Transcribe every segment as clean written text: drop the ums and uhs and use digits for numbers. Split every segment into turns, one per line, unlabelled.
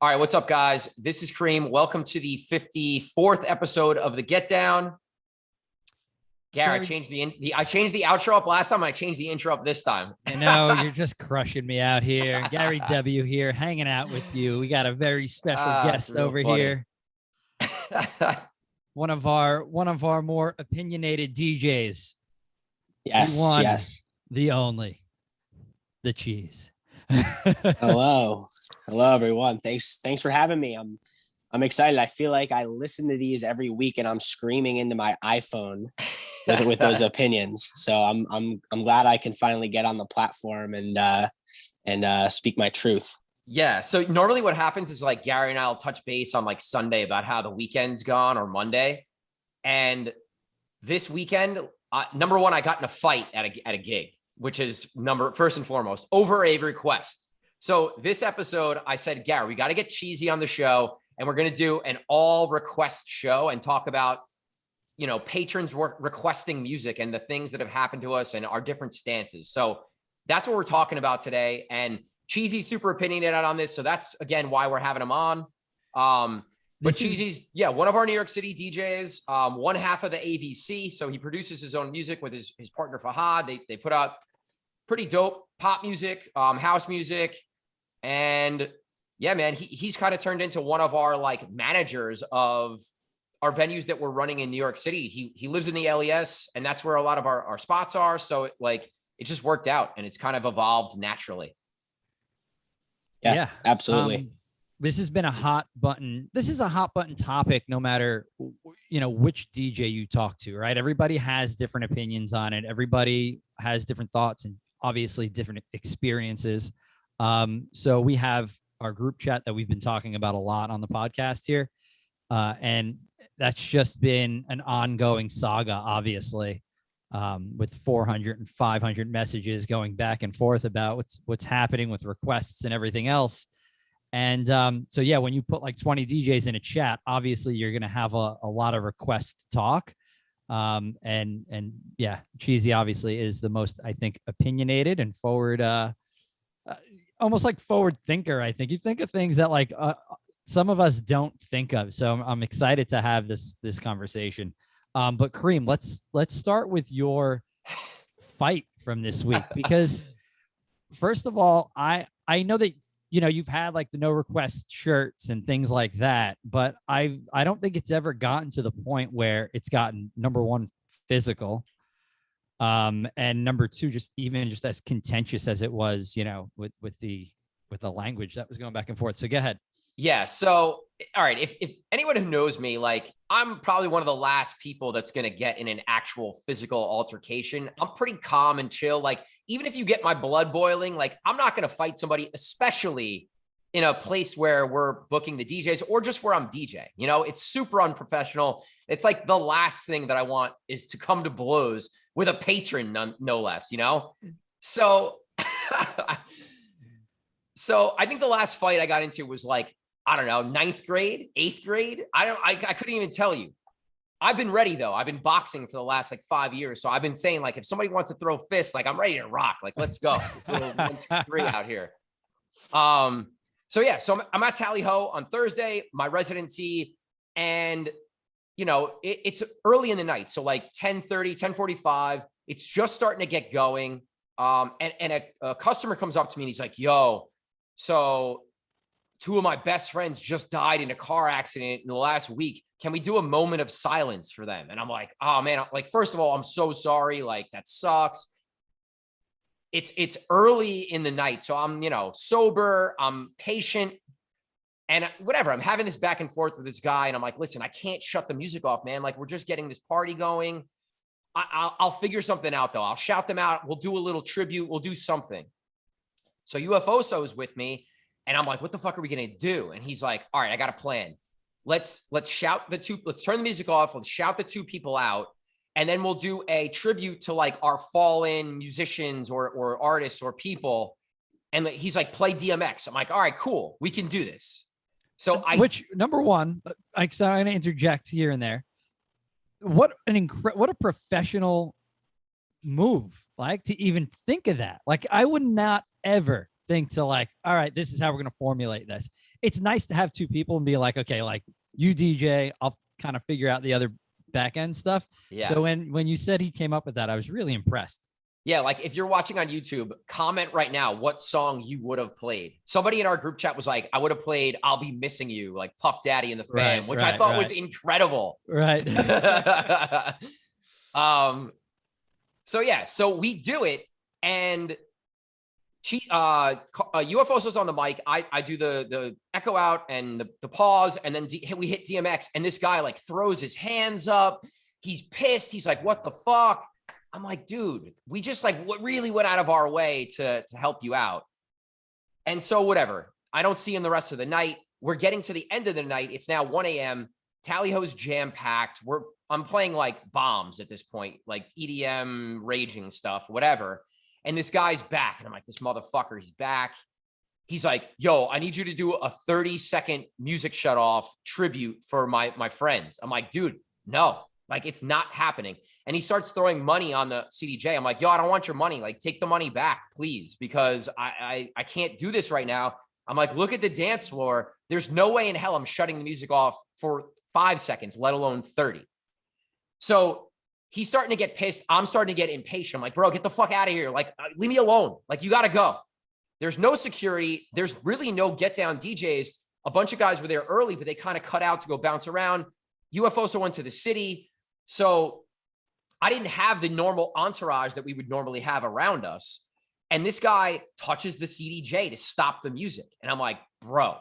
All right, what's up, guys? This is Kareem. Welcome to the 54th episode of the Get Down. Gary, I changed the outro up last time. And I changed the intro up this time.
I know you're just crushing me out here. Gary W here, hanging out with you. We got a very special guest over here. One of our more opinionated DJs.
Yes,
the one,
yes.
The only, the Cheese.
Hello everyone. Thanks for having me. I'm excited. I feel like I listen to these every week and I'm screaming into my iPhone with those opinions. So I'm glad I can finally get on the platform and speak my truth.
Yeah. So normally what happens is like Gary and I'll touch base on like Sunday about how the weekend's gone or Monday. And this weekend, number one, I got in a fight at a gig, which is first and foremost over a request. So this episode, I said, Gary, we got to get Cheezy on the show, and we're going to do an all request show and talk about, patrons requesting music and the things that have happened to us and our different stances. So that's what we're talking about today. And Cheezy's super opinionated on this. So that's, again, why we're having him on. But Cheezy's, one of our New York City DJs, one half of the AVC. So he produces his own music with his partner, Fahad. They put out pretty dope pop music, house music. And yeah, man, he's kind of turned into one of our like managers of our venues that we're running in New York City. He lives in the LES, and that's where a lot of our spots are. So it just worked out, and it's kind of evolved naturally.
Yeah, absolutely.
This has been a hot button. This is a hot button topic, no matter, which DJ you talk to, right? Everybody has different opinions on it. Everybody has different thoughts and obviously different experiences. So we have our group chat that we've been talking about a lot on the podcast here. And that's just been an ongoing saga, obviously, with 400 and 500 messages going back and forth about what's happening with requests and everything else. And so, yeah, when you put like 20 DJs in a chat, obviously you're going to have a lot of requests to talk. And yeah, Cheesy obviously is the most, I think, opinionated and forward, almost like forward thinker. I think you think of things that like some of us don't think of. So I'm excited to have this conversation. But Kareem, let's start with your fight from this week, because first of all, I know that you've had like the no request shirts and things like that, but I don't think it's ever gotten to the point where it's gotten, number one, physical, and number two, just as contentious as it was, with the language that was going back and forth. So go ahead.
Yeah. So, all right. If anyone who knows me, like I'm probably one of the last people that's going to get in an actual physical altercation. I'm pretty calm and chill. Like, even if you get my blood boiling, like I'm not going to fight somebody, especially in a place where we're booking the DJs or just where I'm DJ. It's super unprofessional. It's like the last thing that I want is to come to blows with a patron, no less, So, so I think the last fight I got into was like, I don't know, 9th grade, 8th grade. I couldn't even tell you. I've been ready though. I've been boxing for the last like 5 years. So I've been saying like, if somebody wants to throw fists, like I'm ready to rock. Like, let's go. 1, 2, 3 out here. So yeah, so I'm at Tally Ho on Thursday, my residency, and it's early in the night. So like 10:30, 10:45, it's just starting to get going. And a customer comes up to me and he's like, yo, so 2 of my best friends just died in a car accident in the last week. Can we do a moment of silence for them? And I'm like, oh man, like, first of all, I'm so sorry. Like, that sucks. It's early in the night. So I'm, sober, I'm patient, and whatever. I'm having this back and forth with this guy. And I'm like, listen, I can't shut the music off, man. Like, we're just getting this party going. I'll figure something out though. I'll shout them out. We'll do a little tribute. We'll do something. So UFOso is with me, and I'm like, what the fuck are we going to do? And he's like, all right, I got a plan. Let's shout let's turn the music off. Let's shout the 2 people out. And then we'll do a tribute to like our fallen musicians or artists or people. And he's like, play DMX. I'm like, all right, cool. We can do this. So
which, number one, I'm going to interject here and there. What a professional move, like, to even think of that. Like, I would not ever think to like, all right, this is how we're going to formulate this. it's nice to have two people and be like, okay, like you DJ, I'll kind of figure out the other back end stuff.
Yeah.
So when you said he came up with that, I was really impressed.
Yeah, like if you're watching on YouTube, comment right now what song you would have played. Somebody in our group chat was like, I would have played I'll Be Missing You, like Puff Daddy and the Fam, which I thought was incredible.
Right.
So yeah, so we do it, and UFO's on the mic. I do the echo out and the pause, and then we hit DMX, and this guy like throws his hands up. He's pissed. He's like, what the fuck? I'm like, dude, we just like really went out of our way to help you out. And so whatever, I don't see him the rest of the night. We're getting to the end of the night. It's now 1 a.m. Tally Ho's jam packed. I'm playing like bombs at this point, like EDM, raging stuff, whatever. And this guy's back. And I'm like, this motherfucker, he's back. He's like, yo, I need you to do a 30-second music shut off tribute for my friends. I'm like, dude, no, like it's not happening. And he starts throwing money on the CDJ. I'm like, yo, I don't want your money. Like, take the money back, please, because I can't do this right now. I'm like, look at the dance floor. There's no way in hell I'm shutting the music off for 5 seconds, let alone 30. So he's starting to get pissed. I'm starting to get impatient. I'm like, bro, get the fuck out of here. Like, leave me alone. Like, you got to go. There's no security. There's really no get down DJs. A bunch of guys were there early, but they kind of cut out to go bounce around. UFO also went to the city. So I didn't have the normal entourage that we would normally have around us. And this guy touches the CDJ to stop the music. And I'm like, bro,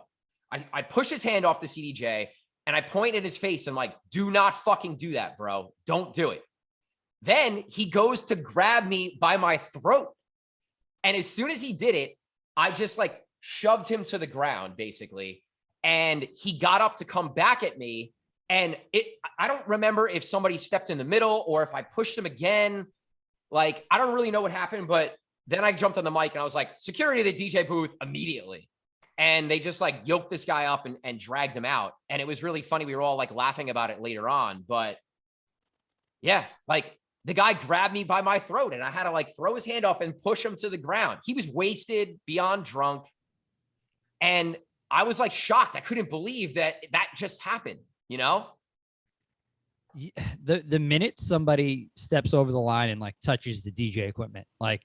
I push his hand off the CDJ and I point at his face. And I'm like, do not fucking do that, bro. Don't do it. Then he goes to grab me by my throat. And as soon as he did it, I just like shoved him to the ground, basically. And he got up to come back at me. And I don't remember if somebody stepped in the middle or if I pushed him again. Like, I don't really know what happened, but then I jumped on the mic and I was like, security to the DJ booth immediately. And they just like yoked this guy up and dragged him out. And it was really funny. We were all like laughing about it later on, but yeah, like the guy grabbed me by my throat and I had to like throw his hand off and push him to the ground. He was wasted, beyond drunk. And I was like shocked. I couldn't believe that just happened. You know,
the minute somebody steps over the line and like touches the DJ equipment, like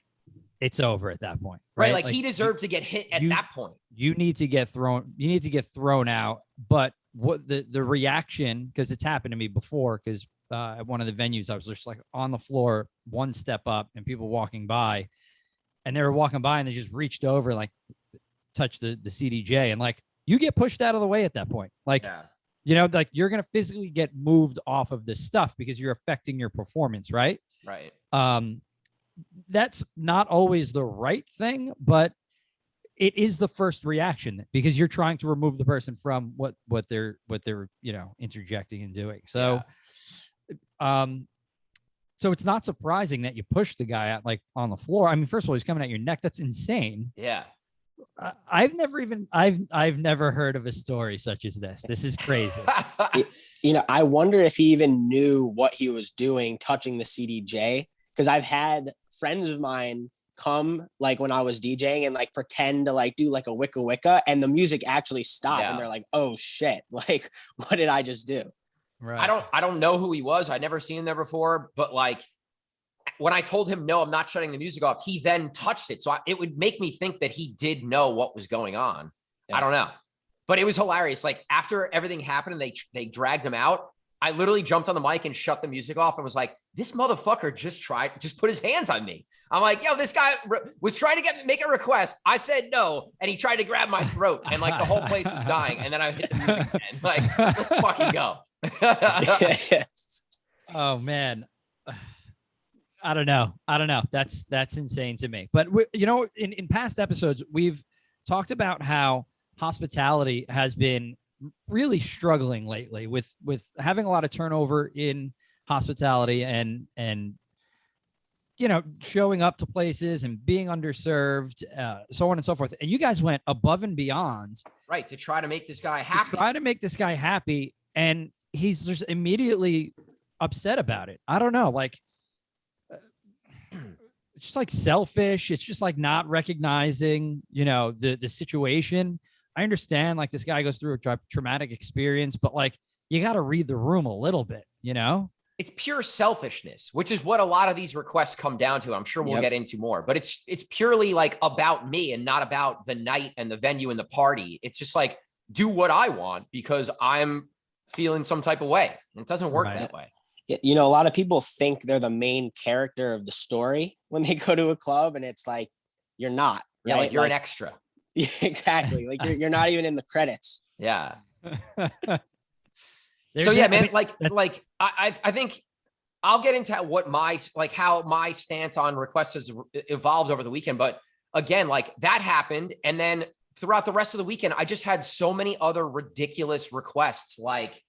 it's over at that point, right?
Like he deserved to get hit at that point.
You need to get thrown. You need to get thrown out. But what the reaction, because it's happened to me before, because at one of the venues I was just like on the floor, one step up, and people walking by, and they were walking by and they just reached over, like touched the CDJ, and like you get pushed out of the way at that point, like. Yeah. You know, like you're going to physically get moved off of this stuff because you're affecting your performance, right?
Right.
That's not always the right thing, but it is the first reaction because you're trying to remove the person from what they're, you know, interjecting and doing. So, so it's not surprising that you push the guy out like on the floor. I mean, first of all, he's coming at your neck. That's insane.
Yeah.
I've never heard of a story such as this. This is crazy.
You know, I wonder if he even knew what he was doing, touching the CDJ, because I've had friends of mine come like when I was DJing and like pretend to like do like a wicka wicka and the music actually stopped and they're like, oh shit, like what did I just do?
Right.
I don't know who he was. I'd never seen him there before, but like when I told him, no, I'm not shutting the music off, he then touched it. So it would make me think that he did know what was going on. Yeah. I don't know, but it was hilarious. Like after everything happened and they dragged him out, I literally jumped on the mic and shut the music off and was like, this motherfucker just put his hands on me. I'm like, yo, this guy was trying to make a request. I said no. And he tried to grab my throat and like the whole place was dying. And then I hit the music again. Like, let's fucking go.
Oh man. I don't know. That's insane to me. But you know, in past episodes, we've talked about how hospitality has been really struggling lately with having a lot of turnover in hospitality and you know, showing up to places and being underserved, so on and so forth. And you guys went above and beyond,
right, to try to make this guy happy.
And he's just immediately upset about it. I don't know, like it's just like selfish. It's just like not recognizing, you know, the situation. I understand like this guy goes through a traumatic experience, but like you got to read the room a little bit, you know?
It's pure selfishness, which is what a lot of these requests come down to. I'm sure we'll
Yep.
get into more, but it's purely like about me and not about the night and the venue and the party. It's just like, do what I want because I'm feeling some type of way. And it doesn't work
Right.
that way.
You know, a lot of people think they're the main character of the story when they go to a club, and it's like, you're not,
Yeah,
right?
like you're an extra.
Yeah, exactly. Like you're not even in the credits.
Yeah.
There's
So yeah,
a- I
man,
mean, that's-
I think I'll get into what how my stance on requests has evolved over the weekend. But again, like that happened. And then throughout the rest of the weekend, I just had so many other ridiculous requests. Like,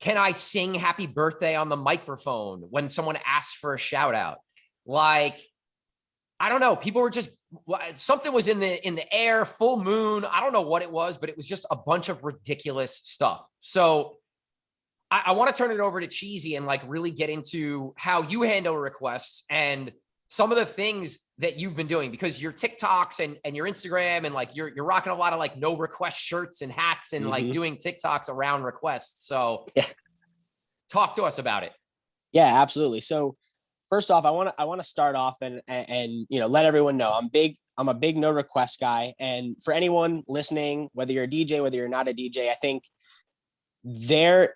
can I sing happy birthday on the microphone when someone asks for a shout out? Like, I don't know. People were just, something was in the air, full moon. I don't know what it was, but it was just a bunch of ridiculous stuff. So I want to turn it over to Cheezy and like really get into how you handle requests and some of the things that you've been doing, because your TikToks and your Instagram and like you're rocking a lot of like no request shirts and hats and like doing TikToks around requests. So talk to us about it.
Yeah, absolutely. So first off, I want to start off and you know, let everyone know I'm a big no request guy. And for anyone listening, whether you're a DJ, whether you're not a DJ, I think there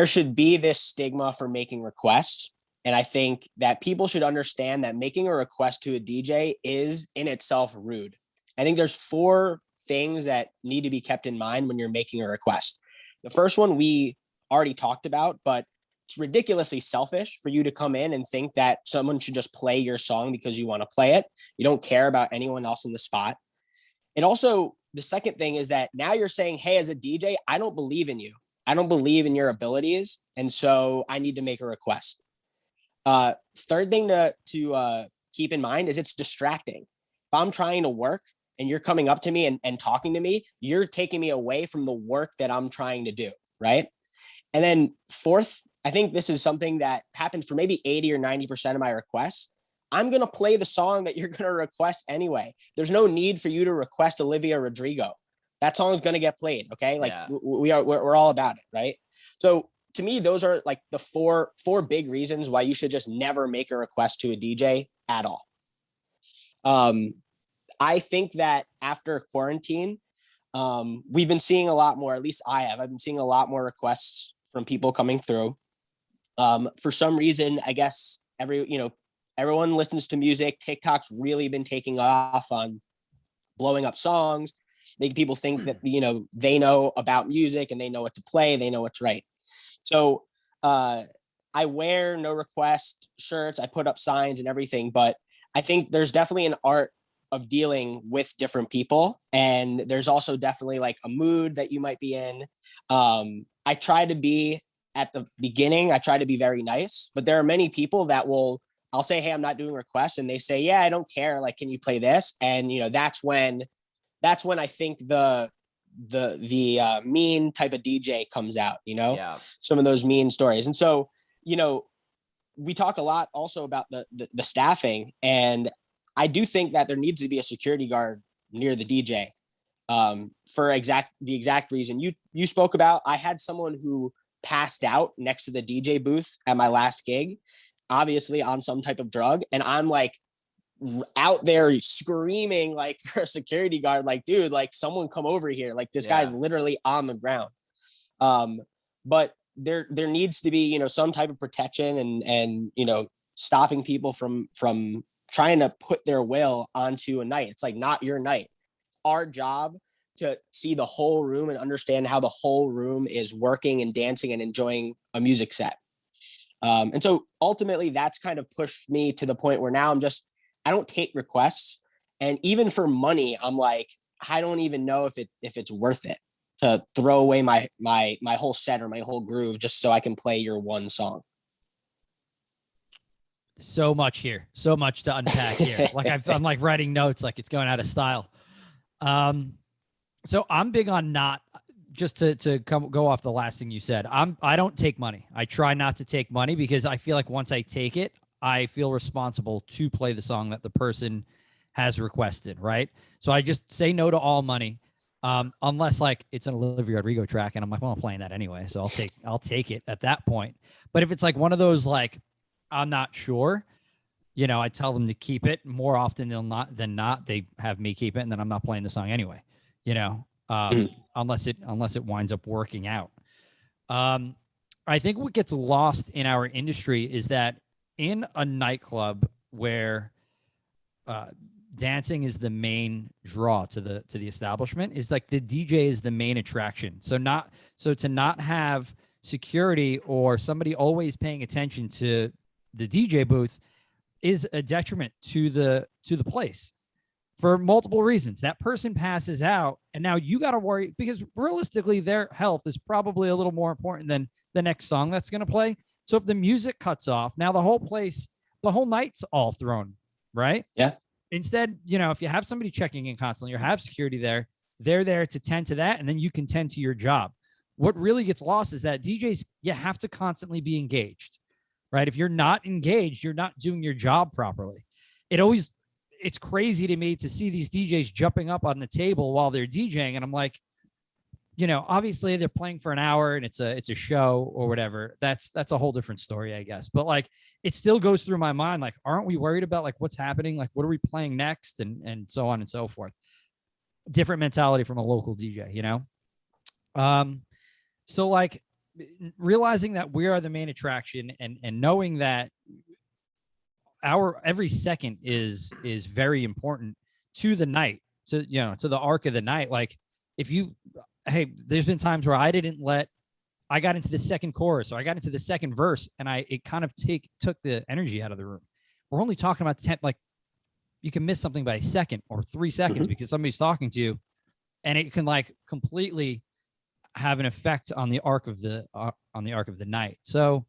should be this stigma for making requests. And I think that people should understand that making a request to a DJ is in itself rude. I think there's 4 things that need to be kept in mind when you're making a request. The first one we already talked about, but it's ridiculously selfish for you to come in and think that someone should just play your song because you want to play it. You don't care about anyone else in the spot. It also, the second thing is that now you're saying, hey, as a DJ, I don't believe in you. I don't believe in your abilities. And so I need to make a request. Third thing to keep in mind is it's distracting. If I'm trying to work and you're coming up to me and talking to me, you're taking me away from the work that I'm trying to do. Right. And then fourth, I think this is something that happens for maybe 80 or 90% of my requests. I'm going to play the song that you're going to request anyway. There's no need for you to request Olivia Rodrigo. That song is going to get played. Okay. Like we're all about it. Right. So to me, those are like the four big reasons why you should just never make a request to a DJ at all. I think that after quarantine, we've been seeing a lot more, at least I've been seeing a lot more requests from people coming through. For some reason, I guess everyone listens to music. TikTok's really been taking off on blowing up songs, making people think that, they know about music and they know what to play. They know what's right. So I wear no request shirts. I put up signs and everything, but I think there's definitely an art of dealing with different people. And there's also definitely like a mood that you might be in. I try to be at the beginning, I try to be very nice, but there are many people that I'll say, hey, I'm not doing requests. And they say, yeah, I don't care. Like, can you play this? And, that's when I think the mean type of DJ comes out, some of those mean stories. And so, we talk a lot also about the staffing, and I do think that there needs to be a security guard near the DJ for the exact reason you spoke about. I had someone who passed out next to the DJ booth at my last gig, obviously on some type of drug. And I'm like out there screaming like for a security guard, like, dude, like someone come over here. Like this guy's literally on the ground. But there needs to be, some type of protection and, stopping people from trying to put their will onto a night. It's like not your night. Our job to see the whole room and understand how the whole room is working and dancing and enjoying a music set. And so ultimately that's kind of pushed me to the point where now I don't take requests. And even for money, I'm like, I don't even know if it's worth it to throw away my whole set or my whole groove just so I can play your one song.
So much here, so much to unpack here. Like I'm like writing notes, like it's going out of style. So I'm big on not just to go off the last thing you said. I don't take money. I try not to take money because I feel like once I take it, I feel responsible to play the song that the person has requested. Right. So I just say no to all money. Unless like it's an Olivia Rodrigo track and I'm like, well, I'm playing that anyway, so I'll take it at that point. But if it's like one of those like I'm not sure, I tell them to keep it. More often than not, they have me keep it, and then I'm not playing the song anyway. Unless it winds up working out. I think what gets lost in our industry is that in a nightclub where dancing is the main draw to the establishment, is like the DJ is the main attraction. So to not have security or somebody always paying attention to the DJ booth is a detriment to the place for multiple reasons. That person passes out, and now you got to worry, because realistically their health is probably a little more important than the next song that's going to play. So if the music cuts off, now the whole night's all thrown, right?
Yeah.
Instead, if you have somebody checking in constantly or have security there, they're there to tend to that, and then you can tend to your job. What really gets lost is that DJs, you have to constantly be engaged, right? If you're not engaged, you're not doing your job properly. It's crazy to me to see these DJs jumping up on the table while they're DJing, and I'm like, obviously they're playing for an hour and it's a show or whatever. That's a whole different story, I guess. But like, it still goes through my mind. Like, aren't we worried about like what's happening? Like, what are we playing next? And so on and so forth. Different mentality from a local DJ, So like realizing that we are the main attraction and knowing that our every second is very important to the night, to the arc of the night. Like there's been times where I got into the second chorus or I got into the second verse and it kind of took the energy out of the room. We're only talking about 10, like you can miss something by a second or 3 seconds because somebody's talking to you, and it can like completely have an effect on the arc of the night. So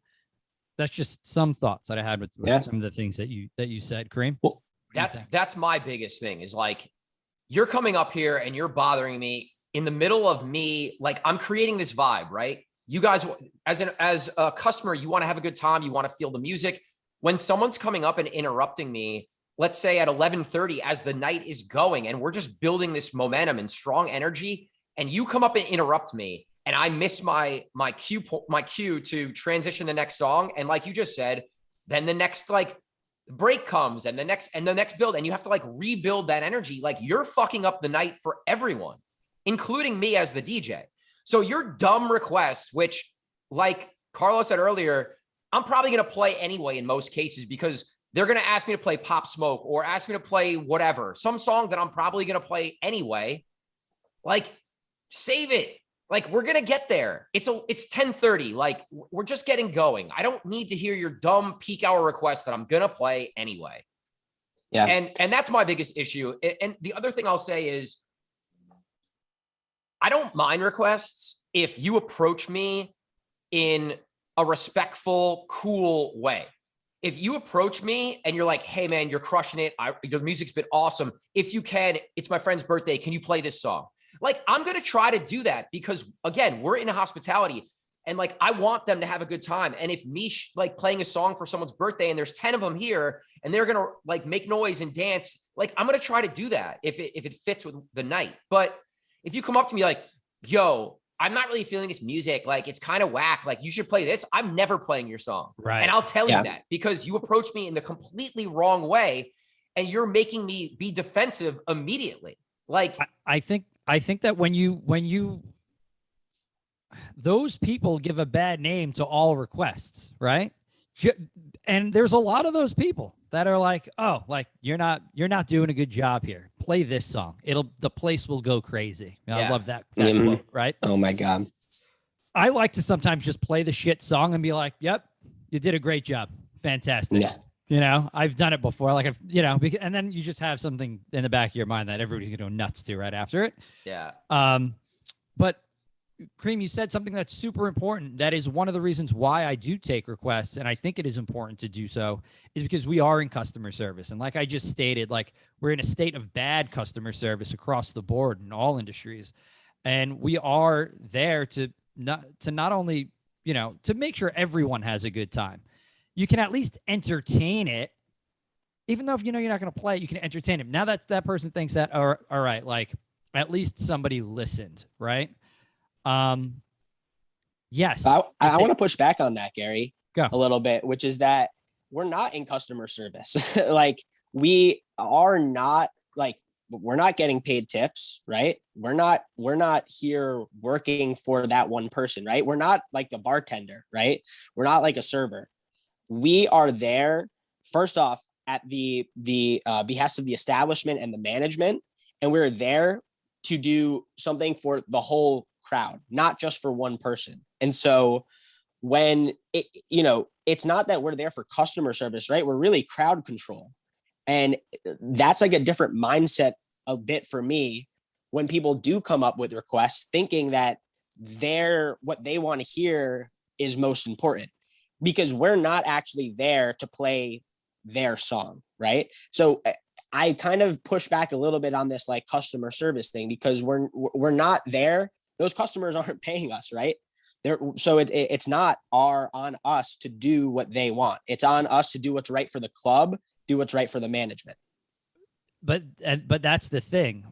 that's just some thoughts that I had with some of the things that you said, Kareem.
Well, that's my biggest thing is like, you're coming up here and you're bothering me in the middle of me. Like, I'm creating this vibe, right? You guys, as a customer, you want to have a good time. You want to feel the music. When someone's coming up and interrupting me, let's say at 11:30 as the night is going, and we're just building this momentum and strong energy, and you come up and interrupt me, and I miss my cue to transition the next song. And like you just said, then the next like break comes and the next build, and you have to like rebuild that energy. Like, you're fucking up the night for everyone, including me as the DJ. So your dumb request, which like Carlos said earlier, I'm probably going to play anyway in most cases, because they're going to ask me to play Pop Smoke or ask me to play whatever, some song that I'm probably going to play anyway. Like, save it. Like, we're going to get there. It's 10:30. Like, we're just getting going. I don't need to hear your dumb peak hour request that I'm going to play anyway. Yeah. And that's my biggest issue. And the other thing I'll say is, I don't mind requests if you approach me in a respectful, cool way. If you approach me and you're like, hey man, you're crushing it. Your music's been awesome. If you can, it's my friend's birthday. Can you play this song? Like, I'm going to try to do that because, again, we're in hospitality and like, I want them to have a good time. And if me like playing a song for someone's birthday and there's 10 of them here and they're going to like make noise and dance, like, I'm going to try to do that if it fits with the night. But if you come up to me like, yo, I'm not really feeling this music, like it's kind of whack, like you should play this, I'm never playing your song. Right. And I'll tell you that because you approached me in the completely wrong way and you're making me be defensive immediately. Like,
I think that when you those people give a bad name to all requests, right? And there's a lot of those people that are like, oh, like you're not doing a good job here. Play this song. The place will go crazy. I love that quote, right?
Oh my God.
I like to sometimes just play the shit song and be like, yep, you did a great job. Fantastic. Yeah. I've done it before. Like, and then you just have something in the back of your mind that everybody's going to go nuts to right after it.
Yeah.
But Kareem, you said something that's super important. That is one of the reasons why I do take requests, and I think it is important to do so, is because we are in customer service. And like I just stated, like we're in a state of bad customer service across the board in all industries. And we are there to not only, to make sure everyone has a good time. You can at least entertain it. Even though if you're not going to play it, you can entertain it. Now that person thinks that, all right, like at least somebody listened, right? Yes.
I want to push back on that, Gary,
Go.
a little bit, which is that we're not in customer service. Like we are not like we're not getting paid tips, right? We're not here working for that one person, right? We're not like the bartender, right? We're not like a server. We are there first off at the behest of the establishment and the management, and we're there to do something for the whole crowd, not just for one person. And so when it, it's not that we're there for customer service, right? We're really crowd control. And that's like a different mindset a bit for me when people do come up with requests thinking that what they want to hear is most important, because we're not actually there to play their song, right? So I kind of push back a little bit on this like customer service thing, because we're not there. Those customers aren't paying us, right? So it's not on us to do what they want. It's on us to do what's right for the club, do what's right for the management.
But that's the thing.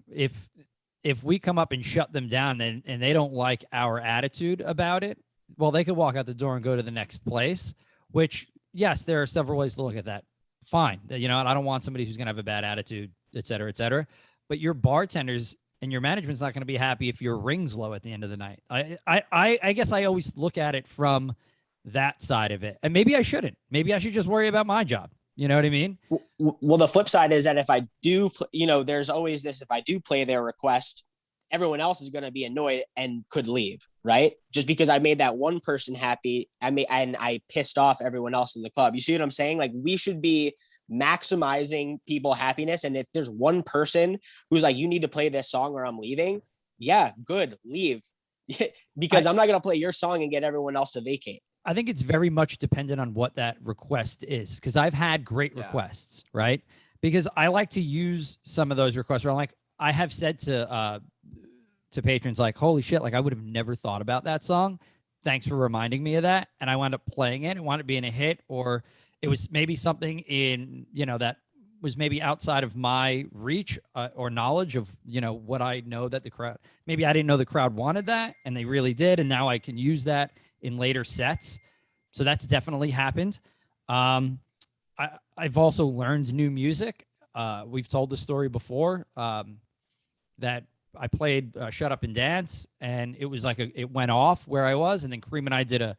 If we come up and shut them down and they don't like our attitude about it, well, they could walk out the door and go to the next place, which, yes, there are several ways to look at that. Fine. I don't want somebody who's going to have a bad attitude, et cetera, et cetera. But your bartenders and your management's not going to be happy if your ring's low at the end of the night. I guess I always look at it from that side of it. And maybe I shouldn't. Maybe I should just worry about my job. You know what I mean?
Well, the flip side is that if I do, there's always this, if I do play their request, everyone else is going to be annoyed and could leave, right? Just because I made that one person happy, and I pissed off everyone else in the club. You see what I'm saying? Like, we should be maximizing people happiness. And if there's one person who's like, you need to play this song or I'm leaving. Yeah, good. Leave. Because I'm not going to play your song and get everyone else to vacate.
I think it's very much dependent on what that request is, because I've had great requests, right? Because I like to use some of those requests where I have said to patrons like, holy shit, like I would have never thought about that song. Thanks for reminding me of that. And I wound up playing it. It wound up being a hit, or it was maybe something in, that was maybe outside of my reach or knowledge of, what I know that the crowd, maybe I didn't know the crowd wanted that and they really did. And now I can use that in later sets. So that's definitely happened. I've also learned new music. We've told the story before that I played Shut Up and Dance, and it was like it went off where I was, and then Kareem and I did a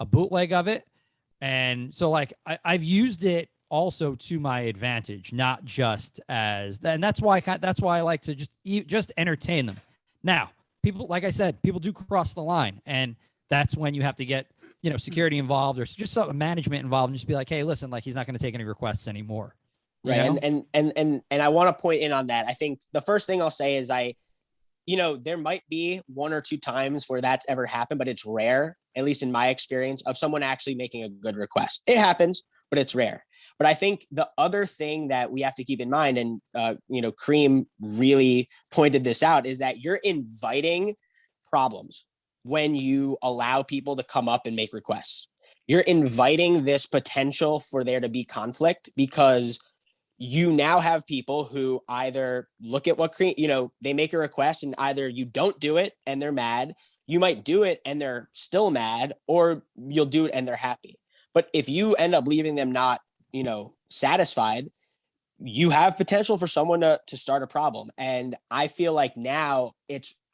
bootleg of it. And so like I've used it also to my advantage, not just as, and that's why I like to just entertain them. Now, people, like I said, people do cross the line, and that's when you have to get, security involved or just some management involved and just be like, hey, listen, like he's not going to take any requests anymore.
Right. And I want to point in on that. I think the first thing I'll say is there might be one or two times where that's ever happened, but it's rare, at least in my experience, of someone actually making a good request. It happens, but it's rare. But I think the other thing that we have to keep in mind, and, Kareem really pointed this out, is that you're inviting problems when you allow people to come up and make requests. You're inviting this potential for there to be conflict, because you now have people who either look at what they make a request and either you don't do it and they're mad, you might do it and they're still mad, or you'll do it and they're happy. But if you end up leaving them not, satisfied, you have potential for someone to start a problem. And I feel like now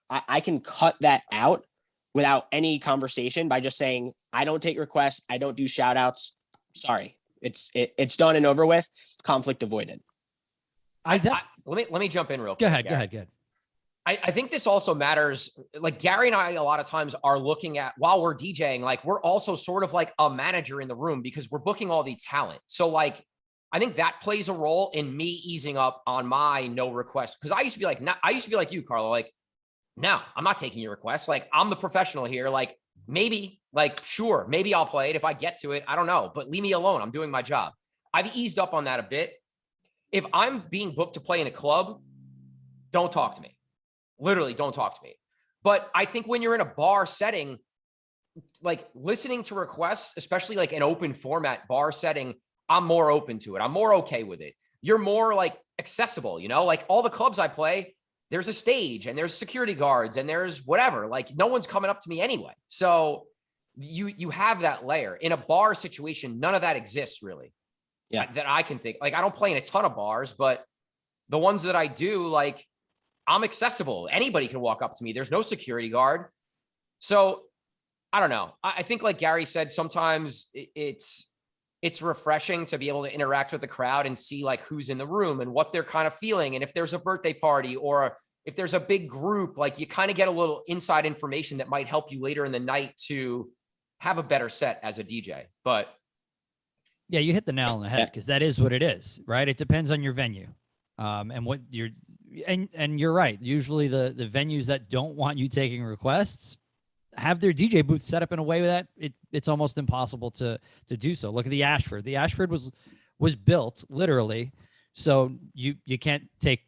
I can cut that out without any conversation by just saying, I don't take requests. I don't do shout outs. Sorry. It's done and over with. Conflict avoided.
Let me jump in real quick.
Go ahead.
I think this also matters. Like Gary and I, a lot of times are looking at, while we're DJing, like we're also sort of like a manager in the room because we're booking all the talent. So like, I think that plays a role in me easing up on my no request. Cause I used to be like you, Carlo, like, no, I'm not taking your request. Like I'm the professional here. Like maybe, like, sure, maybe I'll play it if I get to it. I don't know, but leave me alone. I'm doing my job. I've eased up on that a bit. If I'm being booked to play in a club, don't talk to me. Literally, don't talk to me. But I think when you're in a bar setting, like listening to requests, especially like an open format bar setting, I'm more open to it. I'm more okay with it. You're more like accessible, like all the clubs I play, there's a stage and there's security guards and there's whatever. Like no one's coming up to me anyway. So you have that layer. In a bar situation, none of that exists really.
Yeah.
That I can think. Like I don't play in a ton of bars, but the ones that I do, like I'm accessible. Anybody can walk up to me. There's no security guard. So I don't know. I think like Gary said, sometimes it's refreshing to be able to interact with the crowd and see like who's in the room and what they're kind of feeling. And if there's a birthday party or if there's a big group, like you kind of get a little inside information that might help you later in the night to have a better set as a DJ. But
yeah, you hit the nail on the head because that is what it is, right? It depends on your venue. And what you're, and you're right. Usually the venues that don't want you taking requests have their DJ booth set up in a way that it's almost impossible to do so. Look at the Ashford. The Ashford was built literally, so you can't take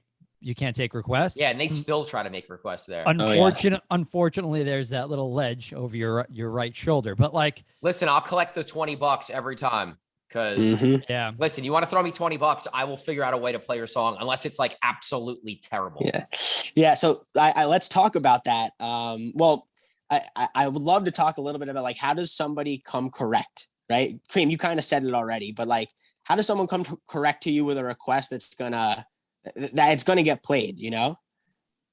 requests.
yeah, and they still try to make requests there.
Unfortunately, there's that little ledge over your right shoulder. But like,
listen, I'll collect the $20 every time. Because
yeah,
listen, you want to throw me $20, I will figure out a way to play your song unless it's like absolutely terrible.
Yeah. So I let's talk about that. Well, I would love to talk a little bit about like how does somebody come correct, right? Cream, you kind of said it already, but like how does someone come correct to you with a request that's gonna get played? You know,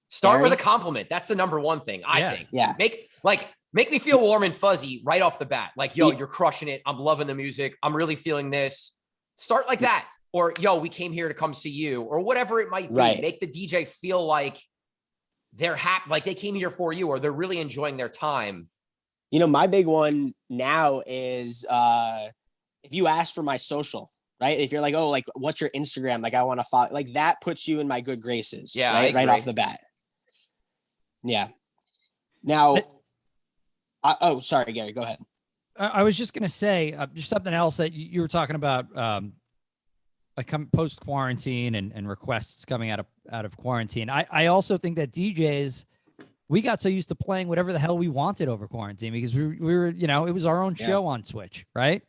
start with a compliment. That's the number one thing I think.
Yeah.
Make me feel warm and fuzzy right off the bat. Like, yo, you're crushing it. I'm loving the music. I'm really feeling this. Start like that. Or, yo, we came here to come see you or whatever it might be.
Right.
Make the DJ feel like they're happy, like they came here for you or they're really enjoying their time.
You know, my big one now is if you ask for my social, right? If you're like, oh, like, what's your Instagram? Like, I want to follow, like that puts you in my good graces.
Yeah.
Right off the bat. Yeah. Now, oh, sorry, Gary, go ahead.
I was just going to say just something else that you were talking about, like post quarantine and requests coming out of quarantine. I also think that DJs, we got so used to playing whatever the hell we wanted over quarantine because we were, you know, it was our own show on Twitch, right?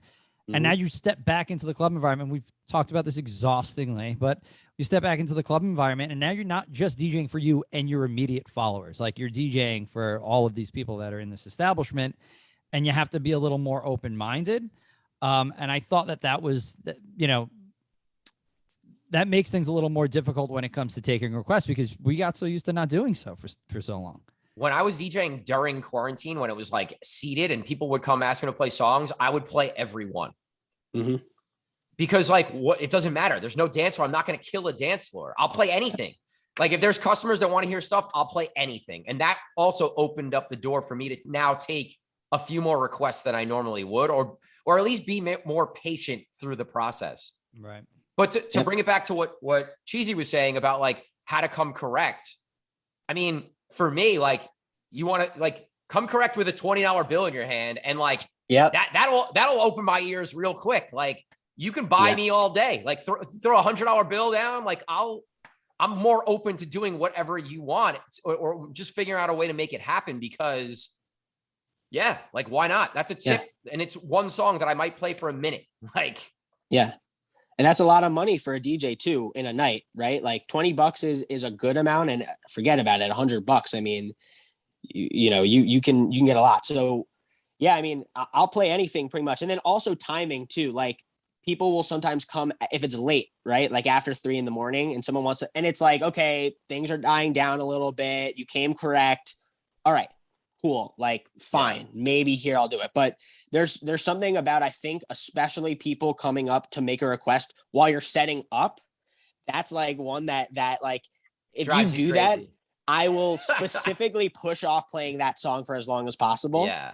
And now you step back into the club environment. We've talked about this exhaustingly, but you step back into the club environment and now you're not just DJing for you and your immediate followers. Like you're DJing for all of these people that are in this establishment and you have to be a little more open-minded. And I thought that was, you know, that makes things a little more difficult when it comes to taking requests because we got so used to not doing so for so long.
When I was DJing during quarantine, when it was like seated and people would come ask me to play songs, I would play every one. Because like it doesn't matter. There's no dance floor. I'm not going to kill a dance floor. I'll play anything. Like if there's customers that want to hear stuff, I'll play anything. And that also opened up the door for me to now take a few more requests than I normally would, or at least be more patient through the process.
Right.
But to bring it back to what Cheezy was saying about like how to come correct. I mean, for me, like you want to like come correct with a $20 bill in your hand and like, that'll open my ears real quick. Like you can buy me all day, like throw $100 bill down. Like I'm more open to doing whatever you want or just figuring out a way to make it happen because like why not? That's a tip. And it's one song that I might play for a minute. Like,
and that's a lot of money for a DJ too in a night, right? Like $20 is a good amount and forget about it. $100. I mean, you can get a lot. So yeah, I mean, I'll play anything pretty much. And then also timing too. Like people will sometimes come if it's late, right? Like after 3 a.m, and someone wants to, and it's like, okay, things are dying down a little bit. You came correct. All right, cool. Like fine. Maybe here I'll do it. But there's something about, I think, especially people coming up to make a request while you're setting up. That's like one that like, if you do that, I will specifically push off playing that song for as long as possible.
Yeah.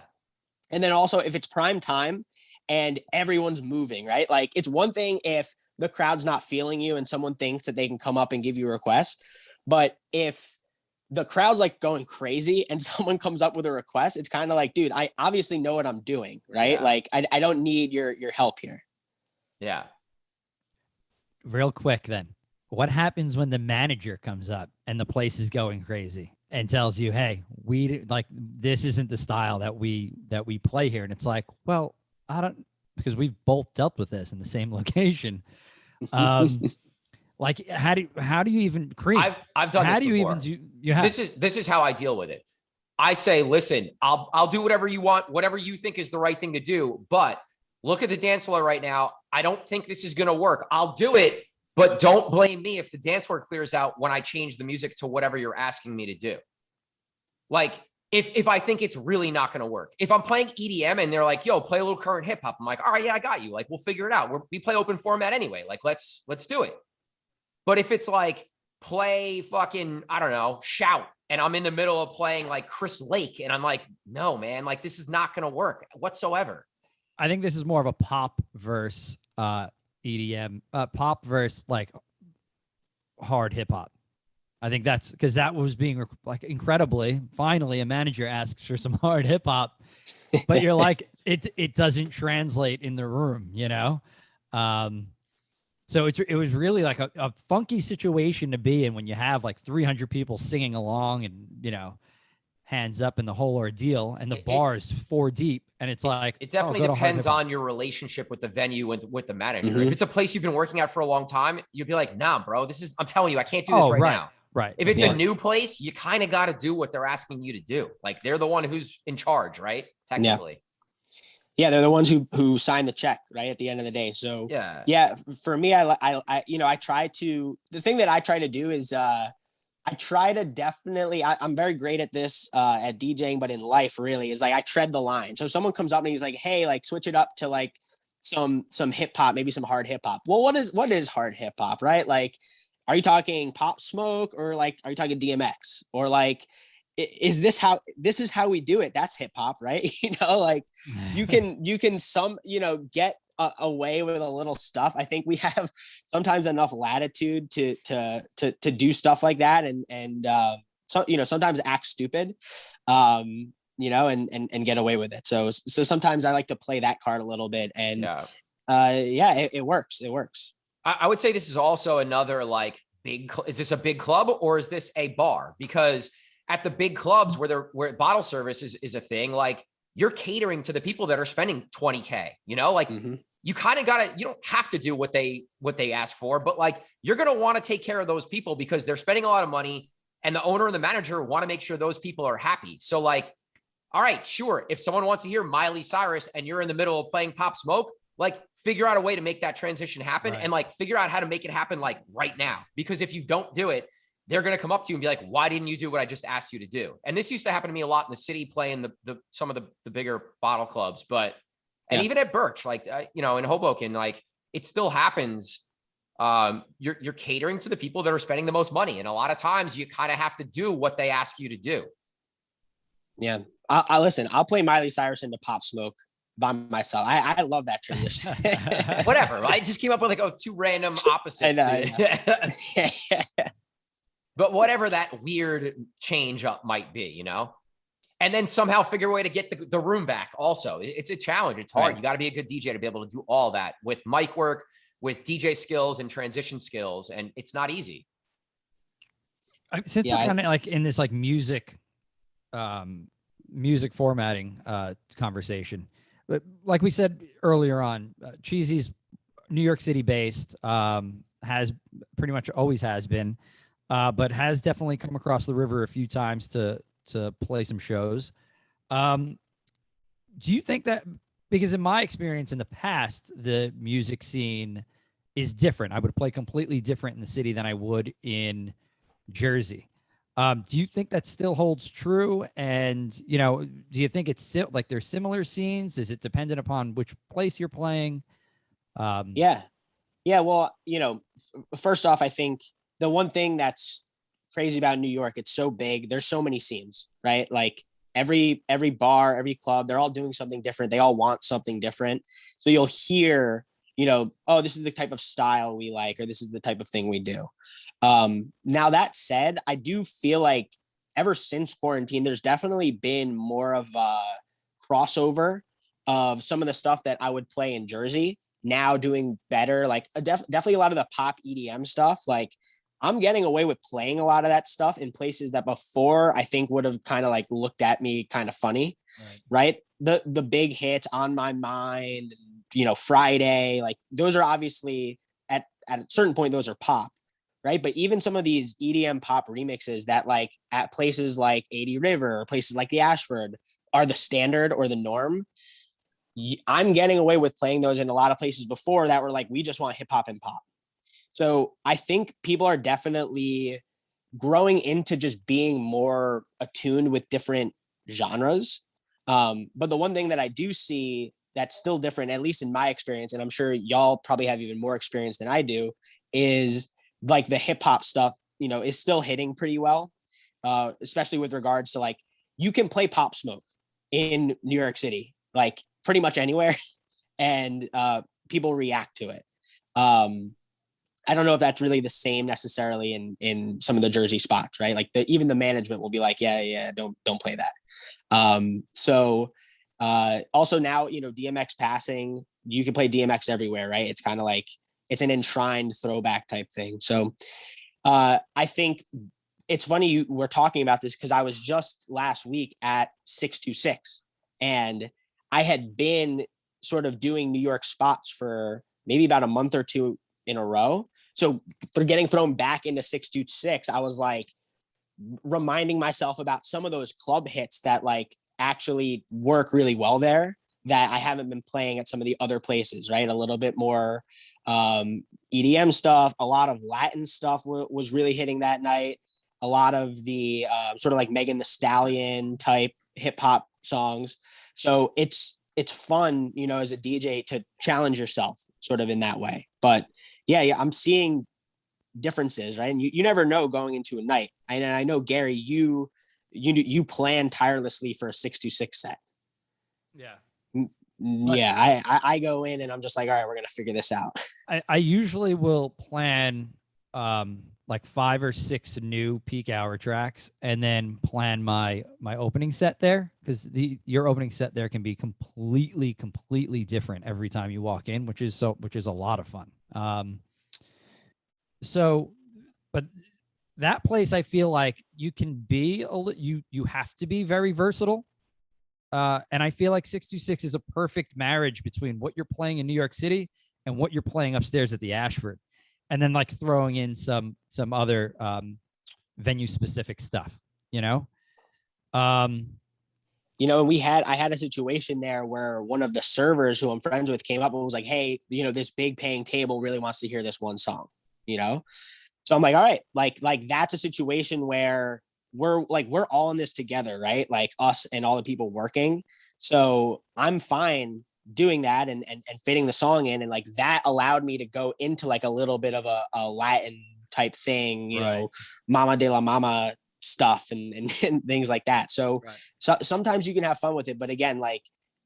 And then also if it's prime time and everyone's moving, right? Like it's one thing if the crowd's not feeling you and someone thinks that they can come up and give you a request. But if the crowd's like going crazy and someone comes up with a request, it's kind of like, dude, I obviously know what I'm doing, right? Yeah. Like I don't need your help here.
Yeah.
Real quick then. What happens when the manager comes up and the place is going crazy and tells you, hey, this isn't the style that we play here? And it's like, well, I don't, because we've both dealt with this in the same location. Like, how do you even cream?
I've done
How
this
do you
before.
even do? You have
This is how I deal with it. I say, listen, I'll do whatever you want, whatever you think is the right thing to do. But look at the dance floor right now. I don't think this is going to work. I'll do it, but don't blame me if the dance floor clears out when I change the music to whatever you're asking me to do. Like, if I think it's really not going to work, if I'm playing EDM and they're like, yo, play a little current hip hop, I'm like, all right, yeah, I got you. Like, we'll figure it out. We play open format anyway. Like, let's do it. But if it's like, play fucking, I don't know, Shout, and I'm in the middle of playing like Chris Lake, and I'm like, no, man, like this is not going to work whatsoever.
I think this is more of a pop versus EDM, pop versus like hard hip hop. I think that's because that was being like incredibly. Finally, a manager asks for some hard hip hop, but you're like, it doesn't translate in the room, you know. So it was really like a funky situation to be in when you have like 300 people singing along and, you know, hands up in the whole ordeal, and the bar is 4 deep. And it's like,
it definitely depends on your relationship with the venue and with the manager.
Mm-hmm.
If it's a place you've been working at for a long time, you'll be like, nah, bro, I'm telling you, I can't do this now.
Right.
If it's a new place, you kind of got to do what they're asking you to do. Like they're the one who's in charge, right? Technically.
Yeah, they're the ones who sign the check, right, at the end of the day. So yeah, for me, I you know, the thing that I try to do is I try to definitely, I'm very great at this at DJing, but in life really is like I tread the line. So if someone comes up and he's like, hey, like switch it up to like some hip hop, maybe some hard hip hop. Well, what is hard hip hop, right? Like, are you talking Pop Smoke, or like, are you talking DMX, or like, is this how we do it? That's hip hop, right? You know, like you can get away with a little stuff. I think we have sometimes enough latitude to do stuff like that, and so, you know, sometimes act stupid, you know, and get away with it. So sometimes I like to play that card a little bit, and it works. It works.
I would say this is also another like is this a big club or is this a bar? Because at the big clubs where bottle service is a thing, like you're catering to the people that are spending $20K, you know, like you kind of you don't have to do what they ask for, but like, you're going to want to take care of those people because they're spending a lot of money, and the owner and the manager want to make sure those people are happy. So like, all right, sure. If someone wants to hear Miley Cyrus and you're in the middle of playing Pop Smoke, like figure out a way to make that transition happen, and like figure out how to make it happen like right now. Because if you don't do it, they're going to come up to you and be like, why didn't you do what I just asked you to do? And this used to happen to me a lot in the city, playing some of the bigger bottle clubs, and even at Birch, like, you know, in Hoboken, like it still happens. You're catering to the people that are spending the most money. And a lot of times you kind of have to do what they ask you to do.
Yeah. I listen, I'll play Miley Cyrus into Pop Smoke by myself. I love that transition.
Whatever. I just came up with like two random opposites. But whatever that weird change up might be, you know, and then somehow figure a way to get the room back. Also, it's a challenge. It's hard. Right. You got to be a good DJ to be able to do all that with mic work, with DJ skills and transition skills. And it's not easy.
Since we're kind of like in this like music formatting conversation, but like we said earlier on, Cheezy's New York City based, has pretty much always has been. But has definitely come across the river a few times to play some shows. Do you think that, because in my experience in the past, the music scene is different. I would play completely different in the city than I would in Jersey. Do you think that still holds true? And, you know, do you think it's like there's similar scenes? Is it dependent upon which place you're playing?
Yeah. Well, you know, first off, I think the one thing that's crazy about New York, it's so big. There's so many scenes, right? Like every bar, every club, they're all doing something different. They all want something different. So you'll hear, you know, oh, this is the type of style we like, or this is the type of thing we do. Now that said, I do feel like ever since quarantine, there's definitely been more of a crossover of some of the stuff that I would play in Jersey now doing better. Like definitely a lot of the pop EDM stuff. Like I'm getting away with playing a lot of that stuff in places that before I think would have kind of like looked at me kind of funny, right? The big hits, On My Mind, you know, Friday, like those are obviously at a certain point, those are pop. right? But even some of these EDM pop remixes that like at places like 80 River or places like the Ashford are the standard or the norm. I'm getting away with playing those in a lot of places before that were like, we just want hip hop and pop. So I think people are definitely growing into just being more attuned with different genres. But the one thing that I do see that's still different, at least in my experience, and I'm sure y'all probably have even more experience than I do, is like the hip hop stuff, you know, is still hitting pretty well, especially with regards to like, you can play Pop Smoke in New York City, like pretty much anywhere, and people react to it. I don't know if that's really the same necessarily in some of the Jersey spots, right? Like even the management will be like, yeah, don't play that. Also now, you know, DMX passing, you can play DMX everywhere, right? It's kind of like, it's an enshrined throwback type thing. So I think it's funny you were talking about this because I was just last week at 626 and I had been sort of doing New York spots for maybe about a month or two in a row. So for getting thrown back into 626, I was like reminding myself about some of those club hits that like actually work really well there that I haven't been playing at some of the other places, right? A little bit more EDM stuff, a lot of Latin stuff was really hitting that night. A lot of the sort of like Megan Thee Stallion type hip hop songs. So it's fun, you know, as a DJ to challenge yourself sort of in that way. But yeah, I'm seeing differences, right? And you never know going into a night. And I know, Gary, you plan tirelessly for a 626 set.
Yeah.
Yeah, I go in and I'm just like, all right, we're gonna figure this out.
I usually will plan like 5 or 6 new peak hour tracks and then plan my opening set there, because your opening set there can be completely different every time you walk in, which is a lot of fun. But that place, I feel like you can be you have to be very versatile. And I feel like 626 is a perfect marriage between what you're playing in New York City and what you're playing upstairs at the Ashford, and then like throwing in some other venue specific stuff, you know.
You know, and I had a situation there where one of the servers who I'm friends with came up and was like, hey, you know, this big paying table really wants to hear this one song, you know? So I'm like, all right, like that's a situation where we're all in this together, right? Like us and all the people working. So I'm fine doing that and fitting the song in. And like that allowed me to go into like a little bit of a Latin type thing, you know, Mama de la Mama stuff and things like that. So sometimes you can have fun with it. But again, like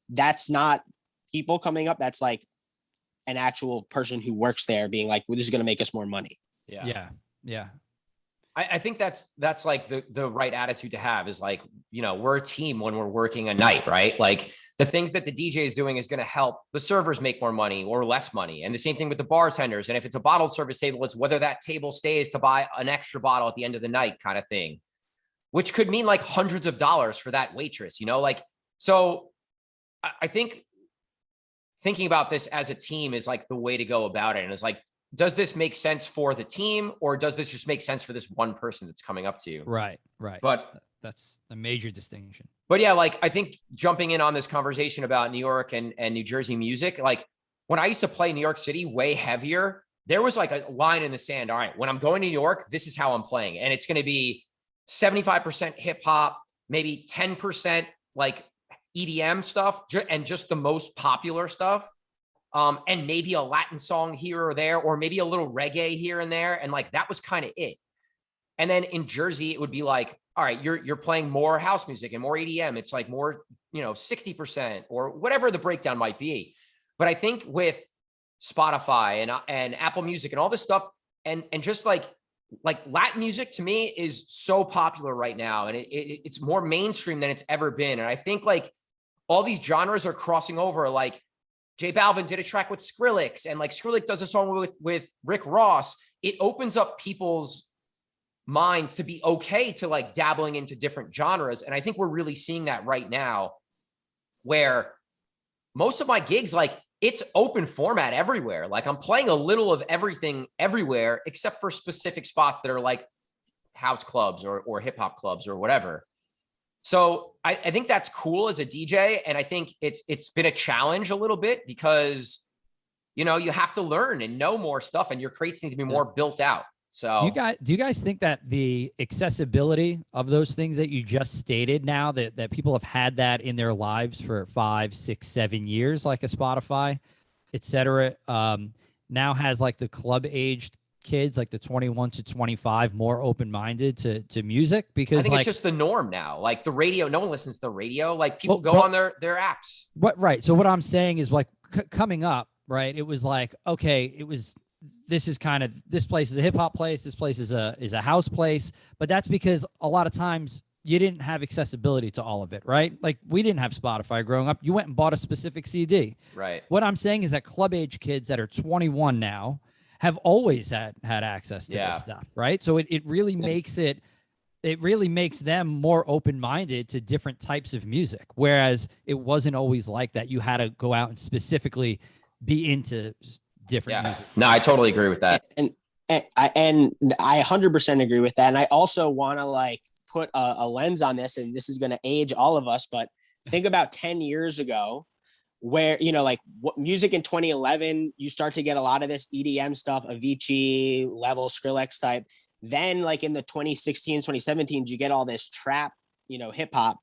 that's not people coming up. That's like an actual person who works there being like, well, this is going to make us more money.
Yeah.
I think that's like the right attitude to have is like, you know, we're a team when we're working a night, right? Like the things that the DJ is doing is going to help the servers make more money or less money. And the same thing with the bartenders. And if it's a bottled service table, it's whether that table stays to buy an extra bottle at the end of the night kind of thing, which could mean like hundreds of dollars for that waitress, you know, like, so I think thinking about this as a team is like the way to go about it. And it's like, does this make sense for the team or does this just make sense for this one person that's coming up to you?
Right.
But
that's a major distinction.
But yeah, like I think jumping in on this conversation about New York and New Jersey music, like when I used to play New York City way heavier, there was like a line in the sand. All right, when I'm going to New York, this is how I'm playing. And it's going to be 75% hip hop, maybe 10% like EDM stuff and just the most popular stuff. And maybe a Latin song here or there, or maybe a little reggae here and there. And like, that was kind of it. And then in Jersey, it would be like, all right, you're playing more house music and more EDM. It's like more, you know, 60% or whatever the breakdown might be. But I think with Spotify and Apple Music and all this stuff, and just like Latin music to me is so popular right now. And it's more mainstream than it's ever been. And I think like all these genres are crossing over. Like J Balvin did a track with Skrillex, and like Skrillex does a song with Rick Ross. It opens up people's minds to be okay to like dabbling into different genres. And I think we're really seeing that right now, where most of my gigs, like it's open format everywhere. Like I'm playing a little of everything everywhere, except for specific spots that are like house clubs or hip hop clubs or whatever. So I think that's cool as a DJ. And I think it's been a challenge a little bit because, you know, you have to learn and know more stuff and your crates need to be more built out. So
do you guys think that the accessibility of those things that you just stated now that people have had that in their lives for 5, 6, 7 years, like a Spotify, et cetera, now has like the club aged kids, like the 21 to 25, more open-minded to music? Because
I think
like,
it's just the norm now. Like the radio, no one listens to the radio. Like people go on their apps.
Right. So what I'm saying is like coming up, right? It was like, okay, this is kind of, this place is a hip hop place. This place is a house place, but that's because a lot of times you didn't have accessibility to all of it, right? Like we didn't have Spotify growing up. You went and bought a specific CD.
Right.
What I'm saying is that club age kids that are 21 now have always had access to this stuff, right? So it really makes it really makes them more open-minded to different types of music, whereas it wasn't always like that. You had to go out and specifically be into different music.
No, I totally agree with that.
And I 100% agree with that. And I also want to like put a lens on this, and this is going to age all of us, but think about 10 years ago where, you know, like what music in 2011, you start to get a lot of this EDM stuff, Avicii, Level, Skrillex type. Then like in the 2016, 2017s, you get all this trap, you know, hip hop.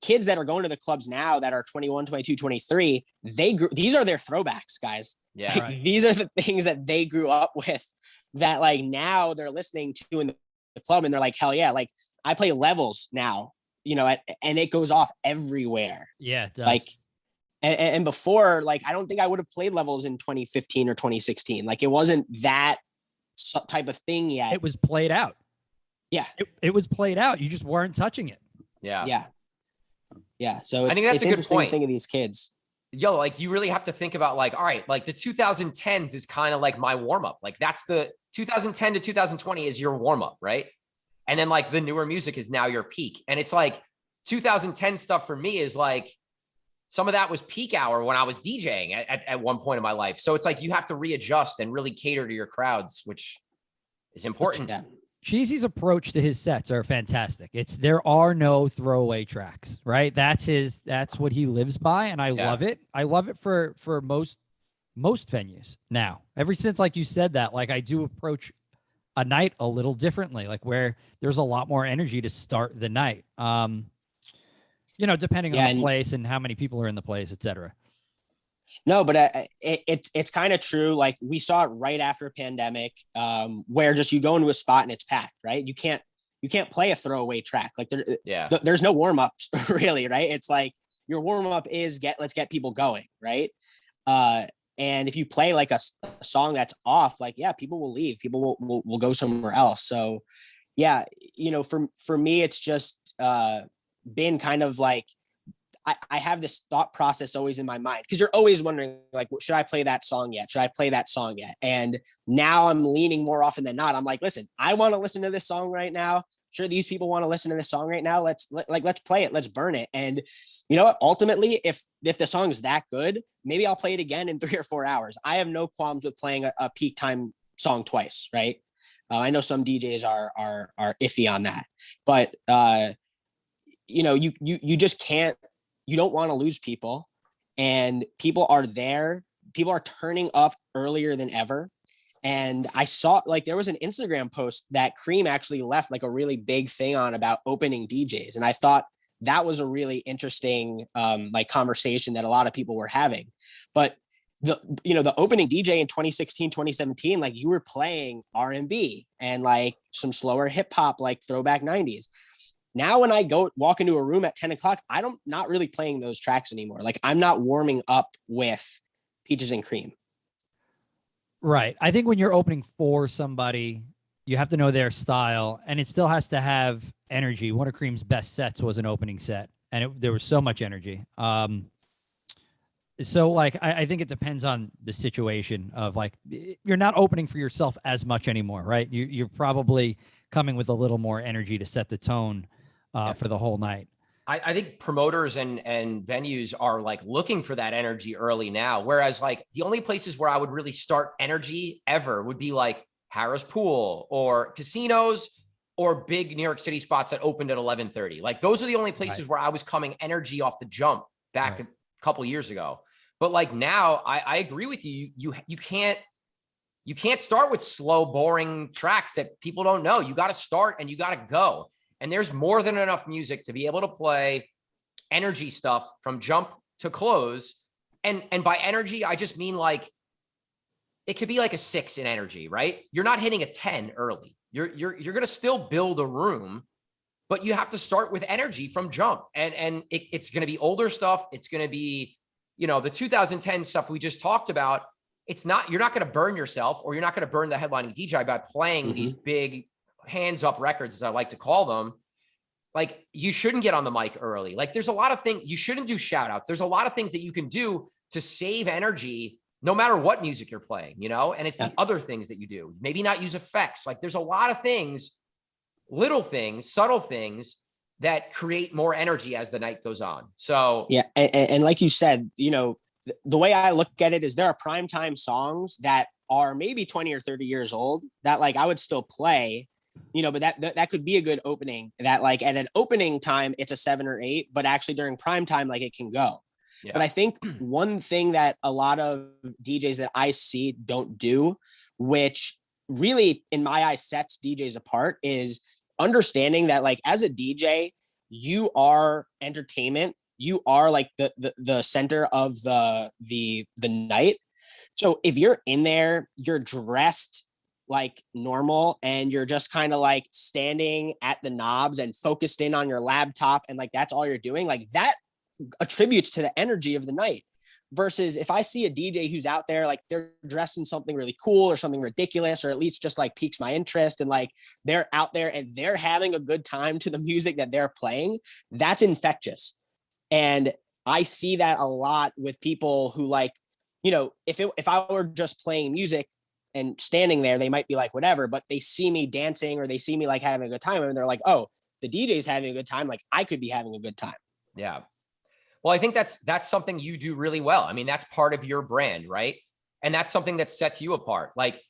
Kids that are going to the clubs now that are 21, 22, 23, these are their throwbacks, guys.
Yeah.
Like, these are the things that they grew up with that like now they're listening to in the club and they're like, hell yeah. Like I play Levels now, you know, and it goes off everywhere.
Yeah, it does.
Like, and before, like, I don't think I would have played Levels in 2015 or 2016. Like it wasn't that type of thing yet.
It was played out.
Yeah.
It was played out. You just weren't touching it.
Yeah.
Yeah. Yeah. So
I think that's a good point.
Think of these kids.
Yo, like you really have to think about like, all right, like the 2010s is kind of like my warm up. Like that's the 2010 to 2020 is your warm up, right? And then like the newer music is now your peak. And it's like 2010 stuff for me is like some of that was peak hour when I was DJing at one point in my life. So it's like you have to readjust and really cater to your crowds, which is important.
Yeah.
Cheezy's approach to his sets are fantastic. There are no throwaway tracks, right? That's what he lives by, and I love it. I love it for most venues now. Ever since, like you said that, like I do approach a night a little differently, like where there's a lot more energy to start the night. You know, depending on the place and how many people are in the place, etc.
No, but it's kind of true. Like we saw it right after pandemic, where just you go into a spot and it's packed, right? You can't play a throwaway track. Like there's no warm ups really, right? It's like your warm up is let's get people going, right? And if you play like a song that's off, like people will leave. People will go somewhere else. So yeah, you know, for me, it's just been kind of like. I have this thought process always in my mind because you're always wondering, like, should I play that song yet? Should I play that song yet? And now I'm leaning more often than not. I'm like, listen, I want to listen to this song right now. Sure, these people want to listen to this song right now. Let's play it. Let's burn it. And you know what? Ultimately, if the song is that good, maybe I'll play it again in 3 or 4 hours. I have no qualms with playing a peak time song twice, right? I know some DJs are iffy on that, but you know, you just can't. You don't want to lose people, and people are there. People are turning up earlier than ever. And I saw like there was an Instagram post that Cream actually left like a really big thing on about opening DJs. And I thought that was a really interesting like conversation that a lot of people were having. But the opening DJ in 2016, 2017, like you were playing R&B and like some slower hip hop, like throwback 90s. Now, when I walk into a room at 10 o'clock, not really playing those tracks anymore. Like I'm not warming up with Peaches and Cream.
Right. I think when you're opening for somebody, you have to know their style, and it still has to have energy. One of Cream's best sets was an opening set, and there was so much energy. So like, I think it depends on the situation of like, you're not opening for yourself as much anymore, right? You're probably coming with a little more energy to set the tone for the whole night.
I think promoters and venues are like looking for that energy early now. Whereas like the only places where I would really start energy ever would be like Harris Pool or casinos or big New York City spots that opened at 11:30. Like those are the only places where I was coming energy off the jump back a couple years ago. But like now I agree with you. You can't start with slow, boring tracks that people don't know. You got to start and you got to go. And there's more than enough music to be able to play energy stuff from jump to close. And by energy, I just mean like it could be like a 6 in energy, right? You're not hitting a 10 early. You're going to still build a room, but you have to start with energy from jump. And it's going to be older stuff. It's going to be, the 2010 stuff we just talked about. You're not going to burn yourself, or you're not going to burn the headlining DJ by playing these big hands up records, as I like to call them. Like you shouldn't get on the mic early. Like there's a lot of things you shouldn't do shout outs. There's a lot of things that you can do to save energy no matter what music you're playing, and it's the other things that you do. Maybe not use effects. Like there's a lot of things, little things, subtle things that create more energy as the night goes on. So
yeah. And like you said, the way I look at it is there are primetime songs that are maybe 20 or 30 years old that like I would still play, but that could be a good opening. That like at an opening time, it's a 7 or 8, but actually during prime time, like it can go. Yeah. But I think one thing that a lot of DJs that I see don't do, which really in my eyes sets DJs apart, is understanding that like as a DJ, you are entertainment. You are like the center of the night. So if you're in there, you're dressed like normal and you're just kind of like standing at the knobs and focused in on your laptop and like that's all you're doing, like that attributes to the energy of the night. Versus if I see a DJ who's out there, like they're dressed in something really cool or something ridiculous, or at least just like piques my interest, and like they're out there and they're having a good time to the music that they're playing, that's infectious. And I see that a lot with people who like, if I were just playing music and standing there, they might be like, whatever, but they see me dancing or they see me like having a good time and they're like, oh, the DJ's having a good time. Like I could be having a good time.
Yeah. Well, I think that's something you do really well. I mean, that's part of your brand, right? And that's something that sets you apart. Like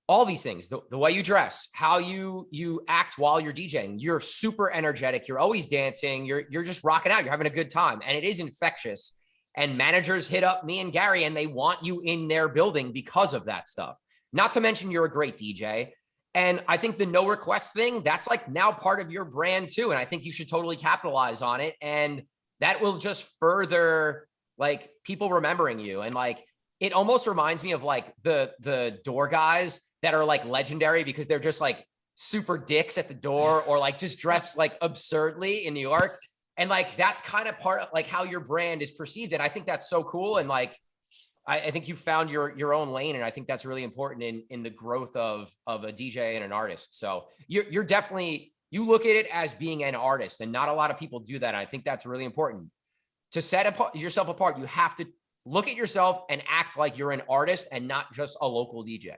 all these things, the way you dress, how you act while you're DJing, you're super energetic. You're always dancing. You're just rocking out. You're having a good time, and it is infectious. And managers hit up me and Gary, and they want you in their building because of that stuff. Not to mention you're a great DJ. And I think the no request thing, that's like now part of your brand too. And I think you should totally capitalize on it. And that will just further like people remembering you. And like, it almost reminds me of like the door guys that are like legendary because they're just like super dicks at the door or like just dressed like absurdly in New York. And like, that's kind of part of like how your brand is perceived. And I think that's so cool. And like, I think you found your own lane. And I think that's really important in the growth of a DJ and an artist. So you're definitely, you look at it as being an artist, and not a lot of people do that. And I think that's really important. To set yourself apart, you have to look at yourself and act like you're an artist and not just a local DJ.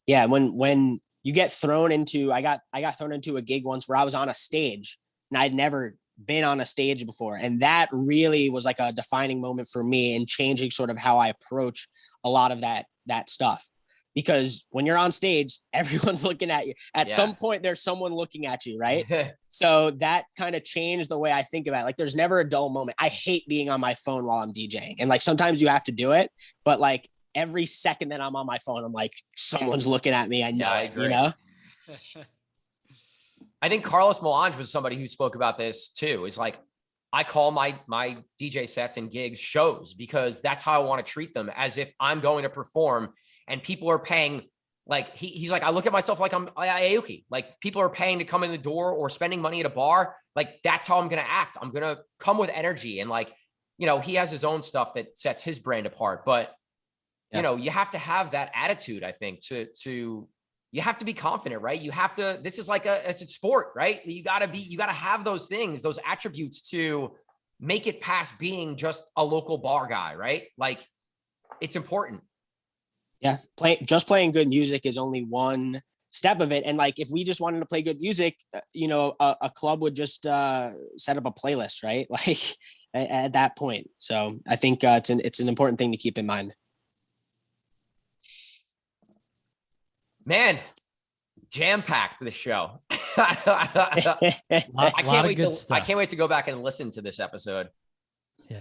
Yeah, when you get thrown into, I got thrown into a gig once where I was on a stage and I'd never been on a stage before, and that really was like a defining moment for me in changing sort of how I approach a lot of that stuff. Because when you're on stage, everyone's looking at you. At some point, there's someone looking at you, right? So that kind of changed the way I think about it. Like, there's never a dull moment. I hate being on my phone while I'm DJing. And like, sometimes you have to do it. But like, every second that I'm on my phone, I'm like, someone's looking at me. I know
I agree. I think Carlos Melange was somebody who spoke about this too. It's like, I call my DJ sets and gigs shows because that's how I want to treat them, as if I'm going to perform. And people are paying, like, he's like, I look at myself like I'm Aoki. Like, people are paying to come in the door or spending money at a bar. Like, that's how I'm going to act. I'm going to come with energy. And like, he has his own stuff that sets his brand apart. But, you have to have that attitude, I think, to you have to be confident, right? You have to, this is like it's a sport, right? You got to have those things, those attributes to make it past being just a local bar guy, right? Like, it's important.
Yeah, playing good music is only one step of it. And like, if we just wanted to play good music, a club would just set up a playlist, right? Like at that point. So I think it's an important thing to keep in mind.
Man, jam-packed the show. I can't wait to go back and listen to this episode.
Yeah.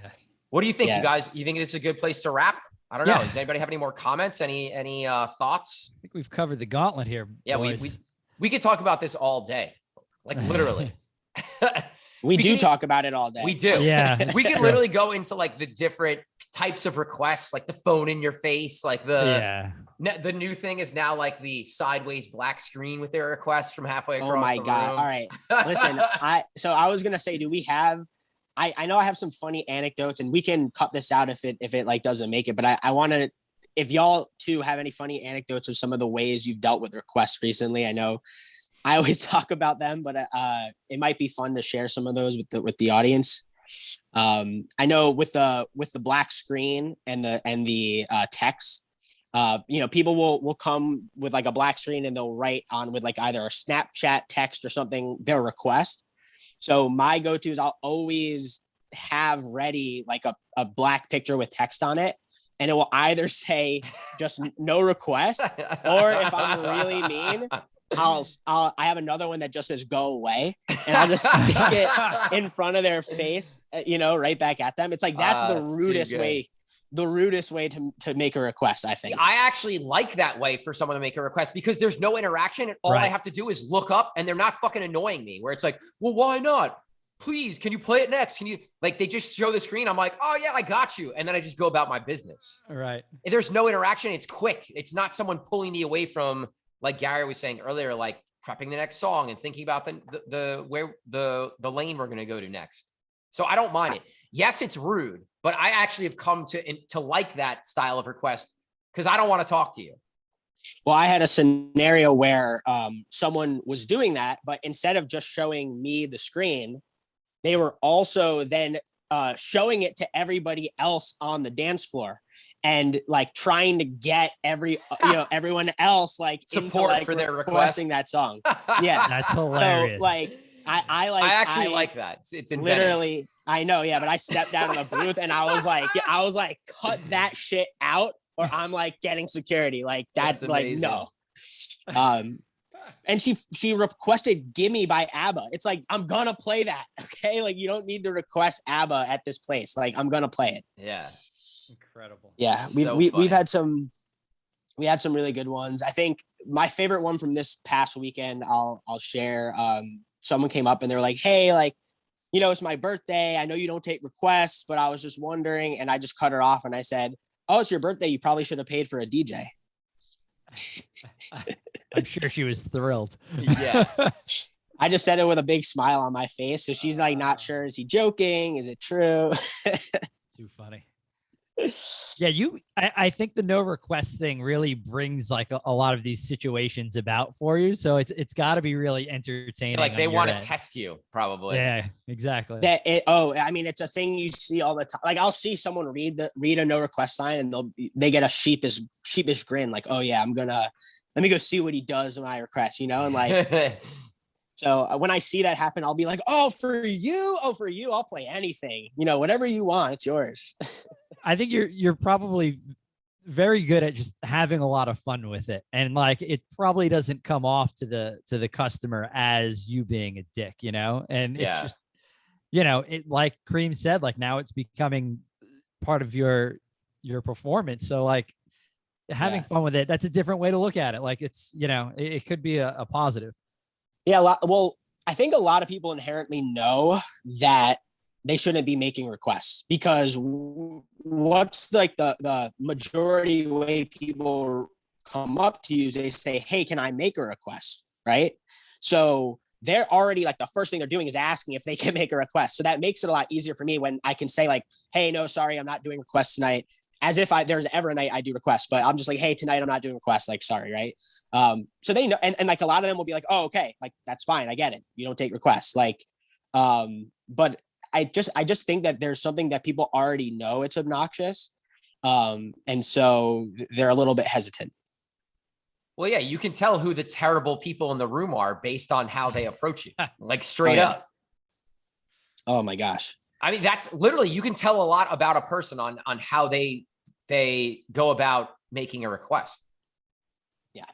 What do you think,
Yeah.
you guys? You think this is a good place to wrap? I don't know.
Yeah.
Does anybody have any more comments? Any thoughts?
I think we've covered the gauntlet here.
Yeah,
boys.
we could talk about this all day, like literally.
We do talk about it all day.
We do.
Yeah.
We can literally go into like the different types of requests, like the phone in your face, like the new thing is now like the sideways black screen with their requests from halfway across.
Oh my God.
room.
All right. Listen, I was gonna say, do we have I know I have some funny anecdotes, and we can cut this out if it like doesn't make it, but I want to, if y'all too have any funny anecdotes of some of the ways you've dealt with requests recently. I know I always talk about them, but it might be fun to share some of those with the audience. I know with the black screen and the text, people will come with like a black screen and they'll write on with like either a Snapchat text or something, their request. So my go-to is I'll always have ready like a black picture with text on it. And it will either say just no request, or if I'm really mean, I have another one that just says go away, and I'll just stick it in front of their face, right back at them. It's like, that's the rudest way to make a request, I think.
I actually like that way for someone to make a request, because there's no interaction, and all I have to do is look up, and they're not fucking annoying me, where it's like, well, why not? Please, can you play it next? Can you, like, they just show the screen. I'm like, oh yeah, I got you. And then I just go about my business.
Right.
If there's no interaction, it's quick. It's not someone pulling me away from, like Gary was saying earlier, like prepping the next song and thinking about the lane we're going to go to next. So I don't mind it. Yes, it's rude, but I actually have come to like that style of request, because I don't want to talk to you.
Well, I had a scenario where someone was doing that, but instead of just showing me the screen, they were also then showing it to everybody else on the dance floor, and like trying to get everyone else like
support
into, like,
for their
requesting that song. Yeah,
That's hilarious.
So like I
actually like that. It's inventive.
Literally, I know, yeah, but I stepped out of the booth and I was like, cut that shit out, or I'm like getting security. Like that's like, no. And she requested "Gimme" by ABBA. It's like, I'm gonna play that. Okay, like you don't need to request ABBA at this place. Like I'm gonna play it.
Yeah,
incredible.
Yeah, we've had some really good ones. I think my favorite one from this past weekend, I'll share. Someone came up and they were like, hey, like, it's my birthday. I know you don't take requests, but I was just wondering. And I just cut her off and I said, oh, it's your birthday. You probably should have paid for a DJ.
I'm sure she was thrilled.
Yeah.
I just said it with a big smile on my face. So she's like, not sure. Is he joking? Is it true?
Too funny. Yeah, I think the no request thing really brings like a lot of these situations about for you. So it's got to be really entertaining.
Like they want to test you, probably.
Yeah, exactly.
I mean, it's a thing you see all the time. Like I'll see someone read a no request sign and they get a sheepish grin. Like, oh yeah, let me go see what he does when I request, and like. So when I see that happen, I'll be like, oh, for you, I'll play anything, whatever you want, it's yours.
I think you're probably very good at just having a lot of fun with it. And like, it probably doesn't come off to the customer as you being a dick, and it's just, it, like Cream said, like now it's becoming part of your performance. So like having fun with it, that's a different way to look at it. Like it's, it could be a positive.
Yeah. Well, I think a lot of people inherently know that they shouldn't be making requests, because what's like the majority way people come up to you is they say, hey, can I make a request? Right. So they're already like, the first thing they're doing is asking if they can make a request. So that makes it a lot easier for me when I can say like, hey, no, sorry, I'm not doing requests tonight. As if there's ever a night I do requests, but I'm just like, hey, tonight I'm not doing requests. Like, sorry. Right. So they know, and like a lot of them will be like, oh, okay. Like, that's fine. I get it. You don't take requests. Like, but I just think that there's something that people already know it's obnoxious. And so they're a little bit hesitant.
Well, yeah, you can tell who the terrible people in the room are based on how they approach you, like straight
yeah.
up.
Oh my gosh.
I mean, that's literally, you can tell a lot about a person on how they go about making a request.
Yeah.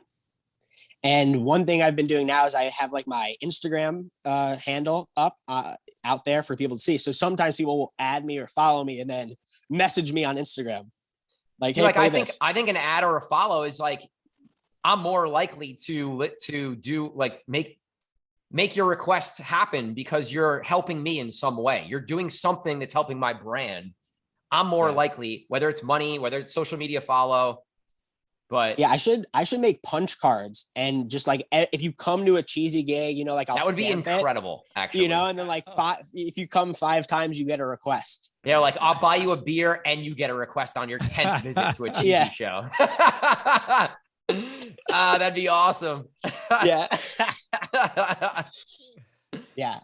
And one thing I've been doing now is I have like my Instagram handle up out there for people to see. So sometimes people will add me or follow me and then message me on Instagram. Like,
See,
hey,
like
play
I
this.
think an ad or a follow is like, I'm more likely to do like make your request happen because you're helping me in some way. You're doing something that's helping my brand. I'm more likely, whether it's money, whether it's social media follow. But
yeah, I should make punch cards and just like if you come to a Cheezy gig, you know, like I'll
that would be
stamp it,
incredible, actually.
you know, and then like if you come 5 times, you get a request.
Yeah, like I'll buy you a beer and you get a request on your 10th visit to a Cheezy
Yeah.
show. That'd be awesome.
Yeah. Yeah.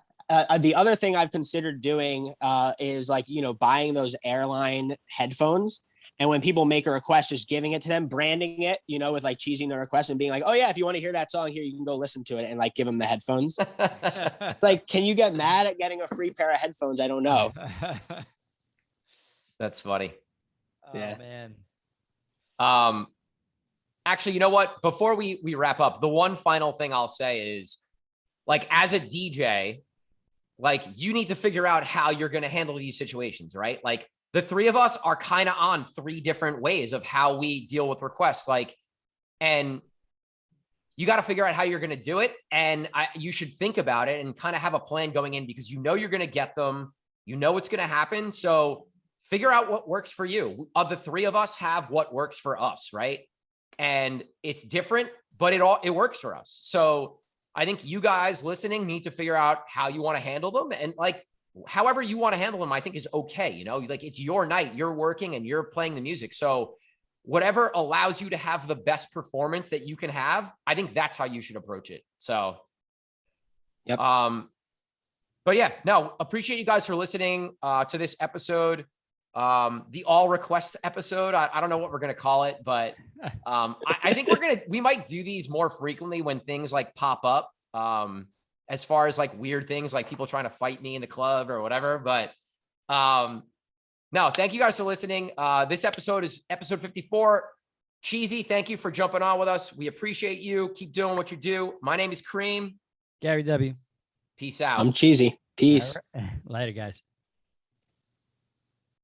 The other thing I've considered doing is like, you know, buying those airline headphones. And when people make a request, just giving it to them, branding it, you know, with like cheesing the request and being like, oh yeah, if you want to hear that song here, you can go listen to it, and like give them the headphones. It's like, can you get mad at getting a free pair of headphones? I don't know.
That's funny.
Oh,
Yeah.
man.
Actually, you know what? Before we wrap up, the one final thing I'll say is, like, as a DJ, like, you need to figure out how you're going to handle these situations, right? Like, the three of us are kind of on 3 different ways of how we deal with requests. Like, and you got to figure out how you're going to do it. And you should think about it and kind of have a plan going in, because you know you're going to get them. You know what's going to happen. So figure out what works for you. Of the 3 of us have what works for us, right? And it's different, but it works for us. So I think you guys listening need to figure out how you want to handle them. And like, however you want to handle them, I think is okay. You know, like, it's your night, you're working and you're playing the music. So whatever allows you to have the best performance that you can have, I think that's how you should approach it. So,
yep.
But yeah, no, appreciate you guys for listening to this episode. The all request episode. I don't know what we're going to call it, but I think we might do these more frequently when things like pop up. As far as like weird things, like people trying to fight me in the club or whatever. But no, thank you guys for listening. This episode is episode 54. Cheezy, thank you for jumping on with us. We appreciate you. Keep doing what you do. My name is Cream.
Gary W.
Peace out.
I'm Cheezy. Peace.
Later, guys.